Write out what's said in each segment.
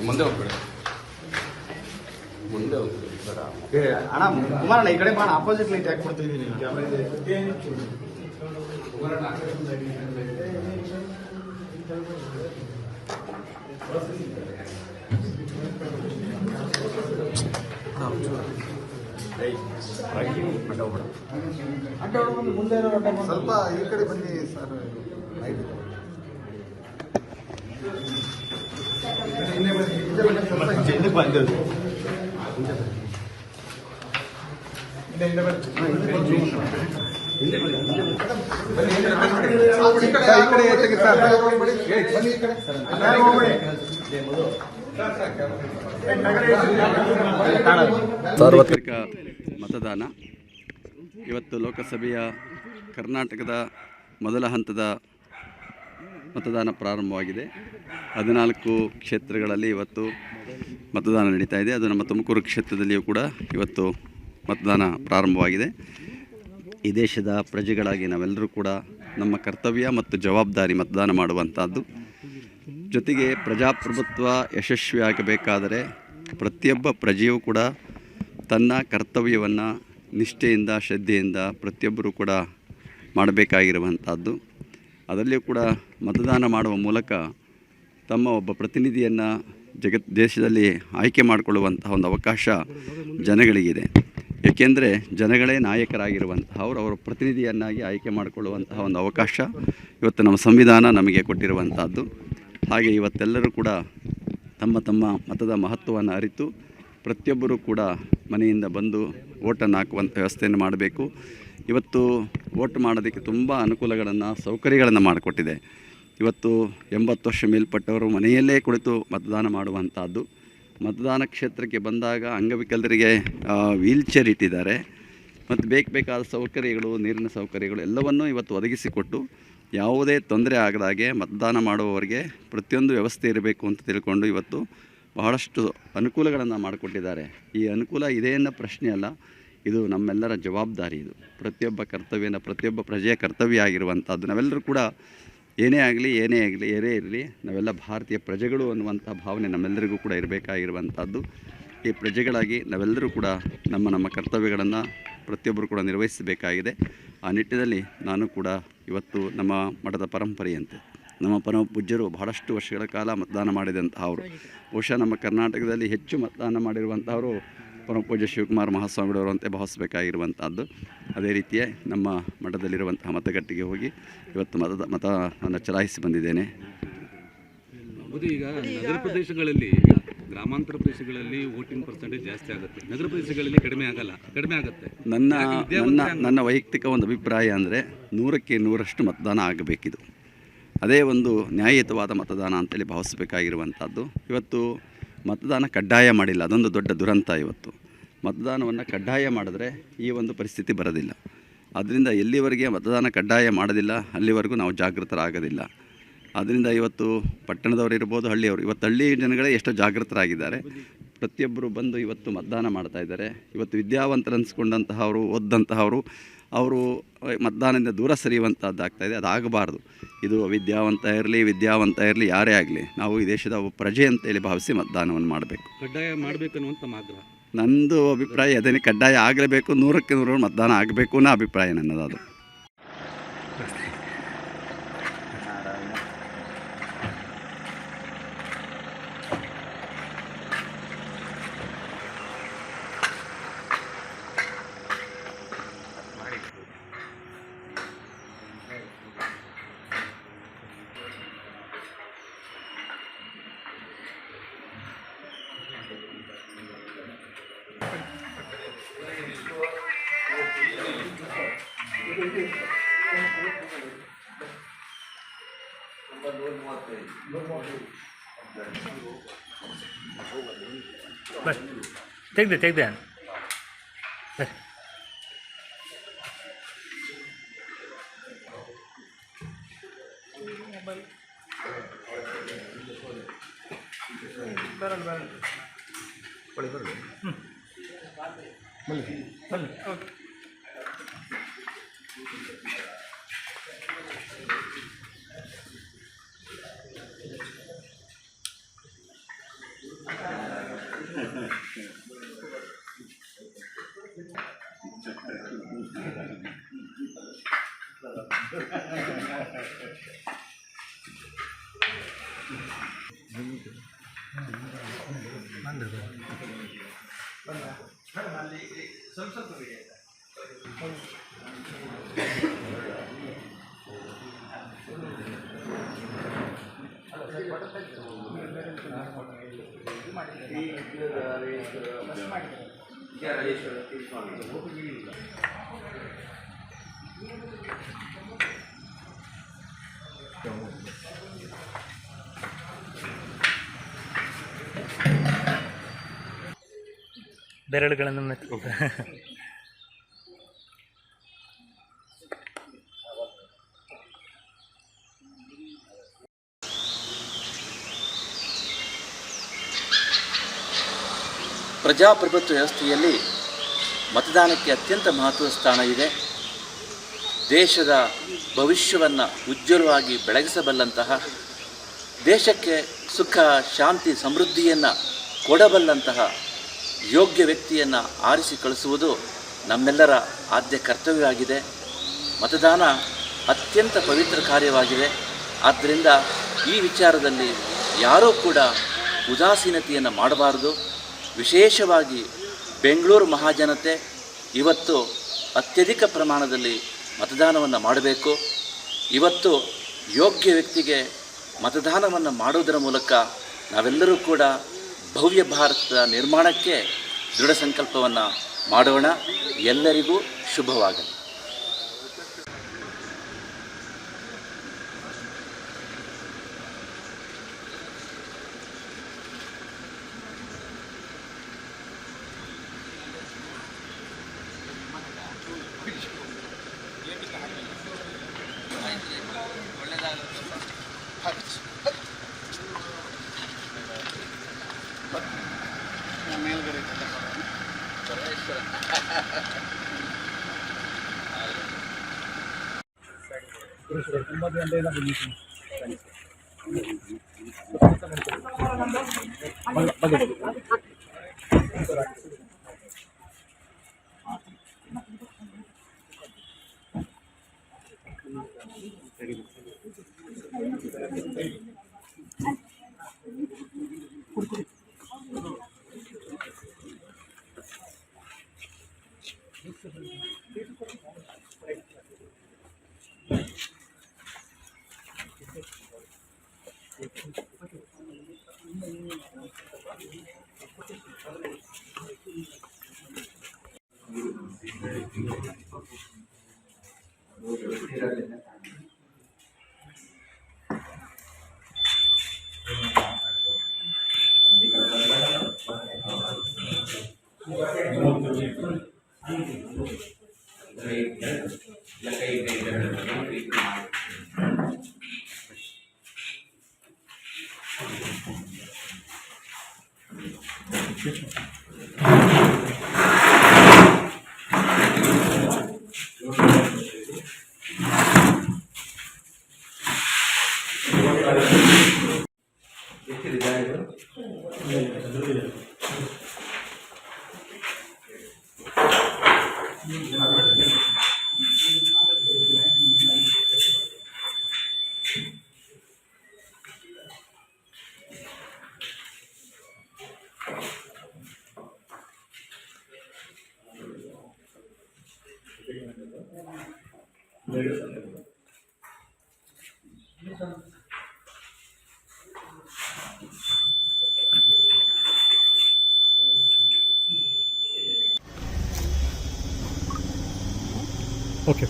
ಮುಂದೆ ಹೋಗ್ಬೇಡಿ, ಮುಂದೆ ಹೋಗ್ಬೇಡಿ ಅಣ್ಣ. ಕುಮಾರಣ್ಣ ಈ ಕಡೆ ಬಾಣ, ಆಪೋಸಿಟ್ ಲೈಟ್ ಯಾಕೆ ಕೊಡ್ತಿದ್ದೀನಿ? ಸ್ವಲ್ಪ ಈ ಕಡೆ ಬನ್ನಿ ಸರ್. ಸಾರ್ವತ್ರಿಕ ಮತದಾನ ಇವತ್ತು ಲೋಕಸಭೆಯ ಕರ್ನಾಟಕದ ಮೊದಲ ಹಂತದ ಮತದಾನ ಪ್ರಾರಂಭವಾಗಿದೆ. 14 ಕ್ಷೇತ್ರಗಳಲ್ಲಿ ಇವತ್ತು ಮತದಾನ ನಡೀತಾ ಇದೆ. ಅದು ನಮ್ಮ ತುಮಕೂರು ಕ್ಷೇತ್ರದಲ್ಲಿಯೂ ಕೂಡ ಇವತ್ತು ಮತದಾನ ಪ್ರಾರಂಭವಾಗಿದೆ. ಈ ದೇಶದ ಪ್ರಜೆಗಳಾಗಿ ನಾವೆಲ್ಲರೂ ಕೂಡ ನಮ್ಮ ಕರ್ತವ್ಯ ಮತ್ತು ಜವಾಬ್ದಾರಿ ಮತದಾನ ಮಾಡುವಂಥದ್ದು. ಜೊತೆಗೆ ಪ್ರಜಾಪ್ರಭುತ್ವ ಯಶಸ್ವಿಯಾಗಬೇಕಾದರೆ ಪ್ರತಿಯೊಬ್ಬ ಪ್ರಜೆಯೂ ಕೂಡ ತನ್ನ ಕರ್ತವ್ಯವನ್ನು ನಿಷ್ಠೆಯಿಂದ ಶ್ರದ್ಧೆಯಿಂದ ಪ್ರತಿಯೊಬ್ಬರೂ ಕೂಡ ಮಾಡಬೇಕಾಗಿರುವಂಥದ್ದು. ಅದರಲ್ಲಿಯೂ ಕೂಡ ಮತದಾನ ಮಾಡುವ ಮೂಲಕ ತಮ್ಮ ಒಬ್ಬ ಪ್ರತಿನಿಧಿಯನ್ನು ದೇಶದಲ್ಲಿ ಆಯ್ಕೆ ಮಾಡಿಕೊಳ್ಳುವಂತಹ ಒಂದು ಅವಕಾಶ ಜನಗಳಿಗಿದೆ. ಏಕೆಂದರೆ ಜನಗಳೇ ನಾಯಕರಾಗಿರುವಂತಹ ಅವರ ಪ್ರತಿನಿಧಿಯನ್ನಾಗಿ ಆಯ್ಕೆ ಮಾಡಿಕೊಳ್ಳುವಂತಹ ಒಂದು ಅವಕಾಶ ಇವತ್ತು ನಮ್ಮ ಸಂವಿಧಾನ ನಮಗೆ ಕೊಟ್ಟಿರುವಂಥದ್ದು. ಹಾಗೆ ಇವತ್ತೆಲ್ಲರೂ ಕೂಡ ತಮ್ಮ ತಮ್ಮ ಮತದ ಮಹತ್ವವನ್ನು ಅರಿತು ಪ್ರತಿಯೊಬ್ಬರೂ ಕೂಡ ಮನೆಯಿಂದ ಬಂದು ವೋಟನ್ನು ಹಾಕುವಂಥ ವ್ಯವಸ್ಥೆಯನ್ನು ಮಾಡಬೇಕು. ಇವತ್ತು ವೋಟ್ ಮಾಡೋದಕ್ಕೆ ತುಂಬ ಅನುಕೂಲಗಳನ್ನು ಸೌಕರ್ಯಗಳನ್ನು ಮಾಡಿಕೊಟ್ಟಿದೆ. ಇವತ್ತು 80 ವರ್ಷ ಮೇಲ್ಪಟ್ಟವರು ಮನೆಯಲ್ಲೇ ಕುಳಿತು ಮತದಾನ ಮಾಡುವಂಥದ್ದು. ಮತದಾನ ಕ್ಷೇತ್ರಕ್ಕೆ ಬಂದಾಗ ಅಂಗವಿಕಲರಿಗೆ ವೀಲ್ಚೇರ್ ಇಟ್ಟಿದ್ದಾರೆ ಮತ್ತು ಬೇಕಾದ ಸೌಕರ್ಯಗಳು, ನೀರಿನ ಸೌಕರ್ಯಗಳು ಎಲ್ಲವನ್ನೂ ಇವತ್ತು ಒದಗಿಸಿಕೊಟ್ಟು ಯಾವುದೇ ತೊಂದರೆ ಆಗದಾಗೆ ಮತದಾನ ಮಾಡುವವರಿಗೆ ಪ್ರತಿಯೊಂದು ವ್ಯವಸ್ಥೆ ಇರಬೇಕು ಅಂತ ತಿಳ್ಕೊಂಡು ಇವತ್ತು ಬಹಳಷ್ಟು ಅನುಕೂಲಗಳನ್ನು ಮಾಡಿಕೊಟ್ಟಿದ್ದಾರೆ. ಈ ಅನುಕೂಲ ಇದೆ ಅನ್ನೋ ಪ್ರಶ್ನೆ ಅಲ್ಲ, ಇದು ನಮ್ಮೆಲ್ಲರ ಜವಾಬ್ದಾರಿ. ಇದು ಪ್ರತಿಯೊಬ್ಬ ಕರ್ತವ್ಯನ ಪ್ರತಿಯೊಬ್ಬ ಪ್ರಜೆಯ ಕರ್ತವ್ಯ ಆಗಿರುವಂಥದ್ದು. ನಾವೆಲ್ಲರೂ ಕೂಡ ಏನೇ ಆಗಲಿ ಏನೇ ಇರಲಿ ನಾವೆಲ್ಲ ಭಾರತೀಯ ಪ್ರಜೆಗಳು ಅನ್ನುವಂಥ ಭಾವನೆ ನಮ್ಮೆಲ್ಲರಿಗೂ ಕೂಡ ಇರಬೇಕಾಗಿರುವಂಥದ್ದು. ಈ ಪ್ರಜೆಗಳಾಗಿ ನಾವೆಲ್ಲರೂ ಕೂಡ ನಮ್ಮ ಕರ್ತವ್ಯಗಳನ್ನು ಪ್ರತಿಯೊಬ್ಬರು ಕೂಡ ನಿರ್ವಹಿಸಬೇಕಾಗಿದೆ. ಆ ನಿಟ್ಟಿನಲ್ಲಿ ನಾನು ಕೂಡ ಇವತ್ತು ನಮ್ಮ ಮಠದ ಪರಂಪರೆಯಂತೆ ನಮ್ಮ ಪರಮ ಪೂಜ್ಯರು ಬಹಳಷ್ಟು ವರ್ಷಗಳ ಕಾಲ ಮತದಾನ ಮಾಡಿದಂತಹವರು. ಬಹುಶಃ ನಮ್ಮ ಕರ್ನಾಟಕದಲ್ಲಿ ಹೆಚ್ಚು ಮತದಾನ ಮಾಡಿರುವಂಥವರು ಪರಮ ಪೂಜ್ಯ ಶಿವಕುಮಾರ ಮಹಾಸ್ವಾಮಿಗಳವರು ಅಂತ ಭಾವಿಸಬೇಕಾಗಿರುವಂಥದ್ದು. ಅದೇ ರೀತಿಯೇ ನಮ್ಮ ಮಠದಲ್ಲಿರುವಂತಹ ಮತಗಟ್ಟೆಗೆ ಹೋಗಿ ಇವತ್ತು ಮತವನ್ನು ಚಲಾಯಿಸಿ ಬಂದಿದ್ದೇನೆ. ಈಗ ನಗರ ಪ್ರದೇಶಗಳಲ್ಲಿ, ಗ್ರಾಮಾಂತರ ಪ್ರದೇಶಗಳಲ್ಲಿ ವೋಟಿಂಗ್ ಪರ್ಸೆಂಟೇಜ್ ಜಾಸ್ತಿ ಆಗುತ್ತೆ, ನಗರ ಪ್ರದೇಶಗಳಲ್ಲಿ ಕಡಿಮೆ ಆಗುತ್ತೆ. ನನ್ನ ವೈಯಕ್ತಿಕ ಒಂದು ಅಭಿಪ್ರಾಯ ಅಂದರೆ 100ಕ್ಕೆ 100ರಷ್ಟು ಮತದಾನ ಆಗಬೇಕಿದು. ಅದೇ ಒಂದು ನ್ಯಾಯಯುತವಾದ ಮತದಾನ ಅಂತೇಳಿ ಭಾವಿಸಬೇಕಾಗಿರುವಂಥದ್ದು. ಇವತ್ತು ಮತದಾನ ಕಡ್ಡಾಯ ಮಾಡಿಲ್ಲ, ಅದೊಂದು ದೊಡ್ಡ ದುರಂತ. ಇವತ್ತು ಮತದಾನವನ್ನು ಕಡ್ಡಾಯ ಮಾಡಿದ್ರೆ ಈ ಒಂದು ಪರಿಸ್ಥಿತಿ ಬರೋದಿಲ್ಲ. ಆದ್ದರಿಂದ ಎಲ್ಲಿವರೆಗೆ ಮತದಾನ ಕಡ್ಡಾಯ ಮಾಡೋದಿಲ್ಲ ಅಲ್ಲಿವರೆಗೂ ನಾವು ಜಾಗೃತರಾಗೋದಿಲ್ಲ. ಆದ್ದರಿಂದ ಇವತ್ತು ಪಟ್ಟಣದವರು ಇರ್ಬೋದು, ಹಳ್ಳಿಯವರು, ಇವತ್ತು ಹಳ್ಳಿ ಜನಗಳೇ ಎಷ್ಟೋ ಜಾಗೃತರಾಗಿದ್ದಾರೆ. ಪ್ರತಿಯೊಬ್ಬರು ಬಂದು ಇವತ್ತು ಮತದಾನ ಮಾಡ್ತಾಯಿದ್ದಾರೆ. ಇವತ್ತು ವಿದ್ಯಾವಂತರು ಅನಿಸ್ಕೊಂಡಂತಹವರು, ಓದ್ದಂತಹವರು, ಅವರು ಮತದಾನದಿಂದ ದೂರ ಸರಿಯುವಂಥದ್ದಾಗ್ತಾಯಿದೆ. ಅದಾಗಬಾರ್ದು. ಇದು ವಿದ್ಯಾವಂತ ಇರಲಿ ಯಾರೇ ಆಗಲಿ, ನಾವು ಈ ದೇಶದ ಒಬ್ಬ ಪ್ರಜೆ ಅಂತೇಳಿ ಭಾವಿಸಿ ಮತದಾನವನ್ನು ಮಾಡಬೇಕು. ಕಡ್ಡಾಯ ಮಾಡಬೇಕನ್ನುವಂಥ ಆಗ್ರಹ ನಂದು ಅಭಿಪ್ರಾಯ. ಅದನ್ನೇ ಕಡ್ಡಾಯ ಆಗಲೇಬೇಕು, 100ಕ್ಕೆ 100 ಮತದಾನ ಆಗಬೇಕು ಅನ್ನೋ ಅಭಿಪ್ರಾಯ ನನ್ನದು. Bye. Take that. Bye. ಬೆರಳುಗಳನ್ನು ಮೆತ್ತು ಪ್ರಜಾಪ್ರಭುತ್ವ ವ್ಯವಸ್ಥೆಯಲ್ಲಿ ಮತದಾನಕ್ಕೆ ಅತ್ಯಂತ ಮಹತ್ವದ ಸ್ಥಾನ ಇದೆ. ದೇಶದ ಭವಿಷ್ಯವನ್ನು ಉಜ್ವಲವಾಗಿ ಬೆಳಗಿಸಬಲ್ಲಂತಹ, ದೇಶಕ್ಕೆ ಸುಖ ಶಾಂತಿ ಸಮೃದ್ಧಿಯನ್ನು ಕೊಡಬಲ್ಲಂತಹ ಯೋಗ್ಯ ವ್ಯಕ್ತಿಯನ್ನು ಆರಿಸಿ ಕಳಿಸುವುದು ನಮ್ಮೆಲ್ಲರ ಆದ್ಯ ಕರ್ತವ್ಯವಾಗಿದೆ. ಮತದಾನ ಅತ್ಯಂತ ಪವಿತ್ರ ಕಾರ್ಯವಾಗಿದೆ. ಆದ್ದರಿಂದ ಈ ವಿಚಾರದಲ್ಲಿ ಯಾರೂ ಕೂಡ ಉದಾಸೀನತೆಯನ್ನು ಮಾಡಬಾರದು. ವಿಶೇಷವಾಗಿ ಬೆಂಗಳೂರು ಮಹಾಜನತೆ ಇವತ್ತು ಅತ್ಯಧಿಕ ಪ್ರಮಾಣದಲ್ಲಿ ಮತದಾನವನ್ನು ಮಾಡಬೇಕು. ಇವತ್ತು ಯೋಗ್ಯ ವ್ಯಕ್ತಿಗೆ ಮತದಾನವನ್ನು ಮಾಡುವುದರ ಮೂಲಕ ನಾವೆಲ್ಲರೂ ಕೂಡ ಭವ್ಯ ಭಾರತದ ನಿರ್ಮಾಣಕ್ಕೆ ದೃಢ ಸಂಕಲ್ಪವನ್ನು ಮಾಡೋಣ. ಎಲ್ಲರಿಗೂ ಶುಭವಾಗಲಿ. ಓಕೆ.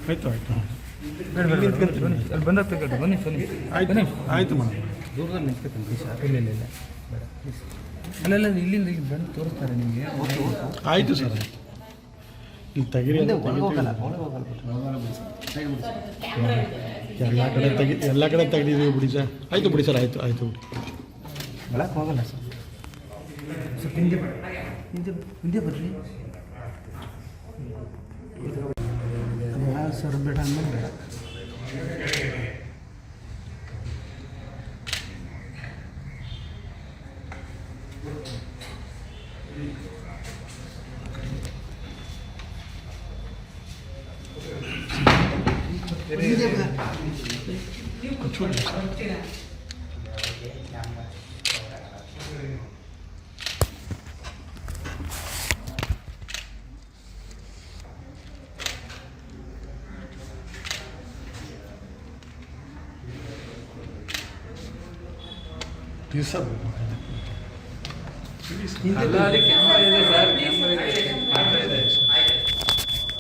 ಆಯ್ತು ಆಯ್ತು ಅಲ್ಲಿ ಬಂದಾಗ ತೆಗೆದು ಬನ್ನಿ ಬನ್ನಿ ಆಯ್ತು ಆಯ್ತು ಮೇಡಮ್. ದೂರದಲ್ಲಿ ನಿಂತ್ಕೊತೀನಿ ಸರ್. ಇಲ್ಲ ಇಲ್ಲ ಬೇಡ ಪ್ಲೀಸ್. ಅಲ್ಲೆಲ್ಲ ಇಲ್ಲಿಂದ ಇಲ್ಲಿ ಬಂದು ತೋರಿಸ್ತಾರೆ ನಿಮಗೆ. ಆಯಿತು ಸರ್. ಇಲ್ಲಿ ತೆಗೀರಿ ಎಲ್ಲ ಕಡೆ ತೆಗೆದಿದ್ದೀವಿ ಬಿಡಿ ಸರ್. ಆಯಿತು ಬಿಡಿ ಸರ್. ಆಯಿತು ಆಯಿತು ಬಿಡಿ. ಬೆಳಕ್ಕೆ ಹೋಗಲ್ಲ ಸರ್. ಸ್ವಲ್ಪ ಹಿಂದೆ ಹಿಂದೆ ಹಿಂದೆ ಬರ್ರಿ. ಸರ್ ಬೇಡ ಅಂದ್ಮೇಲೆ ಬೇಡ. ಸರ್ ಕ್ಯಾಮ್ರಾ ಇದೆ ಸರ್, ಕ್ಯಾಮ್ರಾ ಇದೆ.